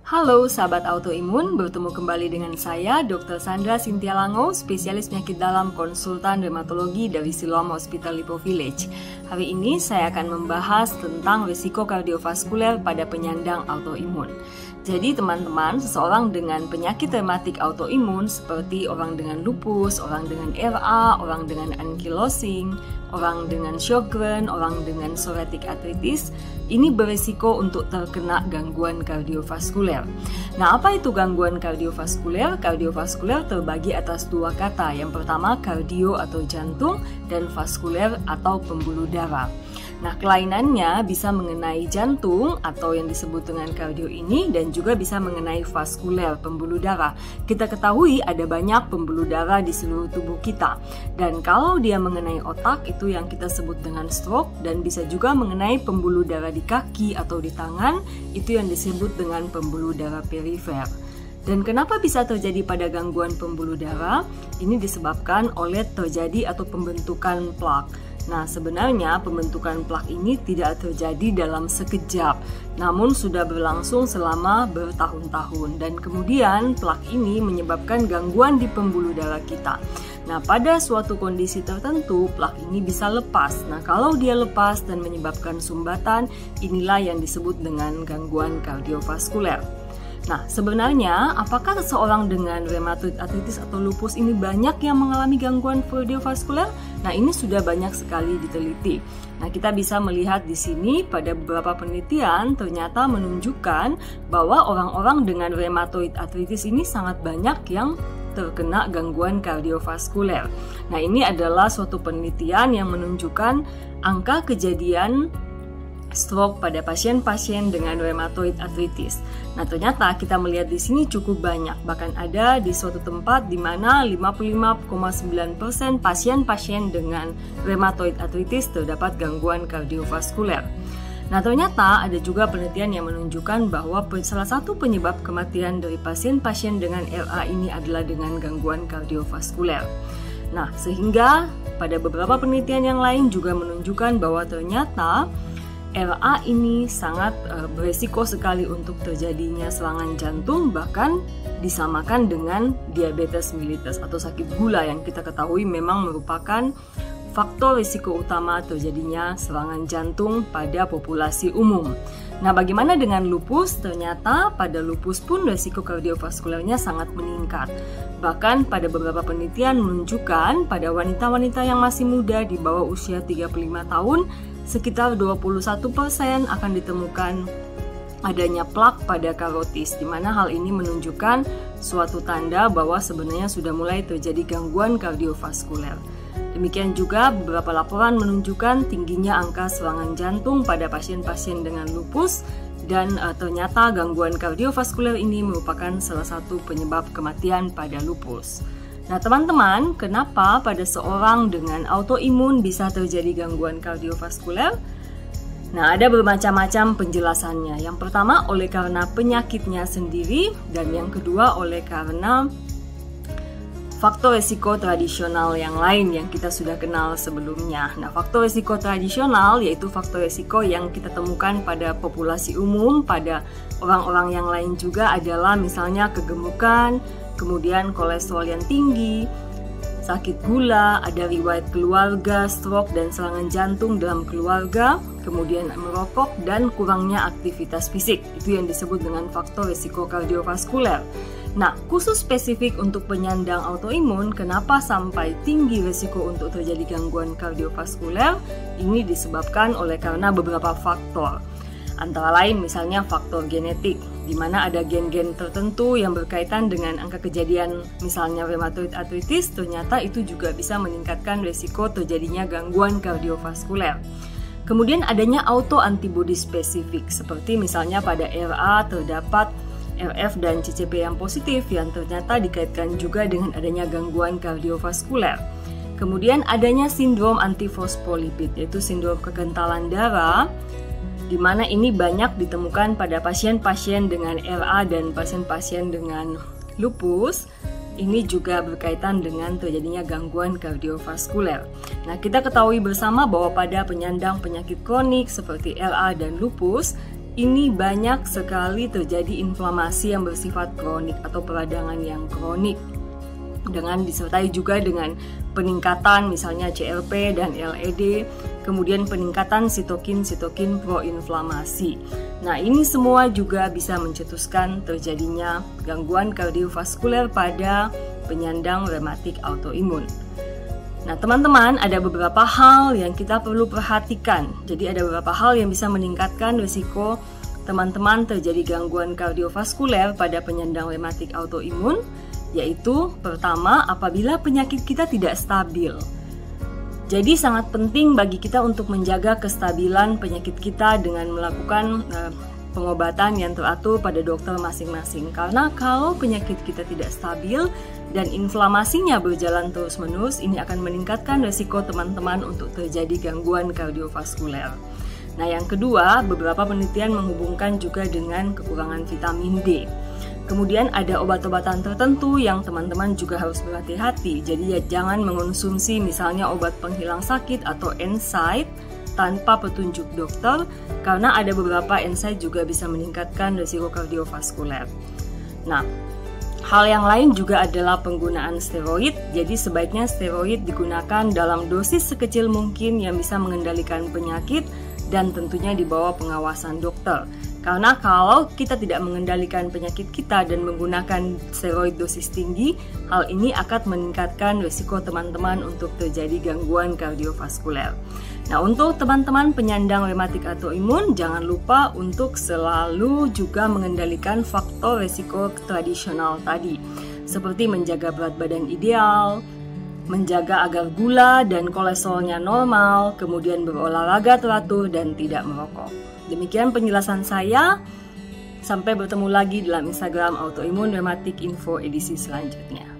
Halo sahabat autoimun, bertemu kembali dengan saya Dr. Sandra Cynthia Lango, spesialis penyakit dalam konsultan dermatologi dari Siloam Hospital Lipo Village. Hari ini saya akan membahas tentang risiko kardiovaskuler pada penyandang autoimun. Jadi teman-teman, seseorang dengan penyakit rematik autoimun seperti orang dengan lupus, orang dengan RA, orang dengan ankylosing, orang dengan Sjögren, orang dengan psoriatic arthritis, ini berisiko untuk terkena gangguan kardiovaskuler. Nah, apa itu gangguan kardiovaskuler? Kardiovaskuler terbagi atas dua kata. Yang pertama kardio atau jantung, dan vaskuler atau pembuluh darah. Nah, kelainannya bisa mengenai jantung atau yang disebut dengan kardio ini, dan juga bisa mengenai vaskuler, pembuluh darah. Kita ketahui ada banyak pembuluh darah di seluruh tubuh kita, dan kalau dia mengenai otak itu yang kita sebut dengan stroke, dan bisa juga mengenai pembuluh darah di kaki atau di tangan, itu yang disebut dengan pembuluh darah perifer. Dan kenapa bisa terjadi pada gangguan pembuluh darah? Ini disebabkan oleh terjadi atau pembentukan plak. Nah, sebenarnya pembentukan plak ini tidak terjadi dalam sekejap, namun sudah berlangsung selama bertahun-tahun, dan kemudian plak ini menyebabkan gangguan di pembuluh darah kita. Nah, pada suatu kondisi tertentu plak ini bisa lepas. Nah, kalau dia lepas dan menyebabkan sumbatan, inilah yang disebut dengan gangguan kardiovaskuler. Nah, sebenarnya apakah seseorang dengan rheumatoid arthritis atau lupus ini banyak yang mengalami gangguan kardiovaskuler? Nah, ini sudah banyak sekali diteliti. Nah, kita bisa melihat di sini pada beberapa penelitian ternyata menunjukkan bahwa orang-orang dengan rheumatoid arthritis ini sangat banyak yang terkena gangguan kardiovaskuler. Nah, ini adalah suatu penelitian yang menunjukkan angka kejadian stroke pada pasien-pasien dengan rheumatoid arthritis. Nah, ternyata kita melihat di sini cukup banyak. Bahkan ada di suatu tempat di mana 55,9% pasien-pasien dengan rheumatoid arthritis terdapat gangguan kardiovaskuler. Nah, ternyata ada juga penelitian yang menunjukkan bahwa salah satu penyebab kematian dari pasien-pasien dengan RA ini adalah dengan gangguan kardiovaskuler. Nah, sehingga pada beberapa penelitian yang lain juga menunjukkan bahwa ternyata RA ini sangat beresiko sekali untuk terjadinya serangan jantung, bahkan disamakan dengan diabetes mellitus atau sakit gula yang kita ketahui memang merupakan faktor risiko utama terjadinya serangan jantung pada populasi umum. Nah, bagaimana dengan lupus? Ternyata pada lupus pun risiko kardiovaskulernya sangat meningkat. Bahkan pada beberapa penelitian menunjukkan pada wanita-wanita yang masih muda di bawah usia 35 tahun, sekitar 21% akan ditemukan adanya plak pada karotis, di mana hal ini menunjukkan suatu tanda bahwa sebenarnya sudah mulai terjadi gangguan kardiovaskuler. Demikian juga beberapa laporan menunjukkan tingginya angka serangan jantung pada pasien-pasien dengan lupus, dan ternyata gangguan kardiovaskuler ini merupakan salah satu penyebab kematian pada lupus. Nah, teman-teman, kenapa pada seorang dengan autoimun bisa terjadi gangguan kardiovaskuler? Nah, ada bermacam-macam penjelasannya. Yang pertama, oleh karena penyakitnya sendiri, dan yang kedua oleh karena faktor risiko tradisional yang lain yang kita sudah kenal sebelumnya. Nah, faktor risiko tradisional yaitu faktor risiko yang kita temukan pada populasi umum, pada orang-orang yang lain juga adalah misalnya kegemukan, kemudian kolesterol yang tinggi, sakit gula, ada riwayat keluarga, stroke dan serangan jantung dalam keluarga, kemudian merokok, dan kurangnya aktivitas fisik. Itu yang disebut dengan faktor risiko kardiovaskuler. Nah, khusus spesifik untuk penyandang autoimun, kenapa sampai tinggi risiko untuk terjadi gangguan kardiovaskuler? Ini disebabkan oleh karena beberapa faktor. Antara lain misalnya faktor genetik, di mana ada gen-gen tertentu yang berkaitan dengan angka kejadian misalnya rheumatoid arthritis, ternyata itu juga bisa meningkatkan risiko terjadinya gangguan kardiovaskuler. Kemudian adanya autoantibody spesifik, seperti misalnya pada RA terdapat RF dan CCP yang positif yang ternyata dikaitkan juga dengan adanya gangguan kardiovaskuler. Kemudian adanya sindrom antifosfolipid, yaitu sindrom kekentalan darah, di mana ini banyak ditemukan pada pasien-pasien dengan RA dan pasien-pasien dengan lupus. Ini juga berkaitan dengan terjadinya gangguan kardiovaskuler. Nah, kita ketahui bersama bahwa pada penyandang penyakit kronik seperti RA dan lupus, ini banyak sekali terjadi inflamasi yang bersifat kronik atau peradangan yang kronik, dengan disertai juga dengan peningkatan misalnya CRP dan LED, kemudian peningkatan sitokin proinflamasi. Nah, ini semua juga bisa mencetuskan terjadinya gangguan kardiovaskuler pada penyandang rematik autoimun. Nah, teman-teman, ada beberapa hal yang kita perlu perhatikan. Jadi ada beberapa hal yang bisa meningkatkan risiko teman-teman terjadi gangguan kardiovaskuler pada penyandang rematik autoimun, yaitu pertama, apabila penyakit kita tidak stabil. Jadi sangat penting bagi kita untuk menjaga kestabilan penyakit kita dengan melakukan pengobatan yang teratur pada dokter masing-masing. Karena kalau penyakit kita tidak stabil dan inflamasinya berjalan terus-menerus, ini akan meningkatkan risiko teman-teman untuk terjadi gangguan kardiovaskuler. Nah, yang kedua, beberapa penelitian menghubungkan juga dengan kekurangan vitamin D. Kemudian ada obat-obatan tertentu yang teman-teman juga harus berhati-hati. Jadi ya jangan mengonsumsi misalnya obat penghilang sakit atau NSAID tanpa petunjuk dokter, karena ada beberapa NSAID juga bisa meningkatkan risiko kardiovaskuler. Nah, hal yang lain juga adalah penggunaan steroid. Jadi sebaiknya steroid digunakan dalam dosis sekecil mungkin yang bisa mengendalikan penyakit dan tentunya di bawah pengawasan dokter. Karena kalau kita tidak mengendalikan penyakit kita dan menggunakan steroid dosis tinggi, hal ini akan meningkatkan risiko teman-teman untuk terjadi gangguan kardiovaskuler. Nah, untuk teman-teman penyandang rematik autoimun, jangan lupa untuk selalu juga mengendalikan faktor risiko tradisional tadi, seperti menjaga berat badan ideal, menjaga agar gula dan kolesterolnya normal, kemudian berolahraga teratur dan tidak merokok. Demikian penjelasan saya. Sampai bertemu lagi dalam Instagram Autoimun Rematik Info edisi selanjutnya.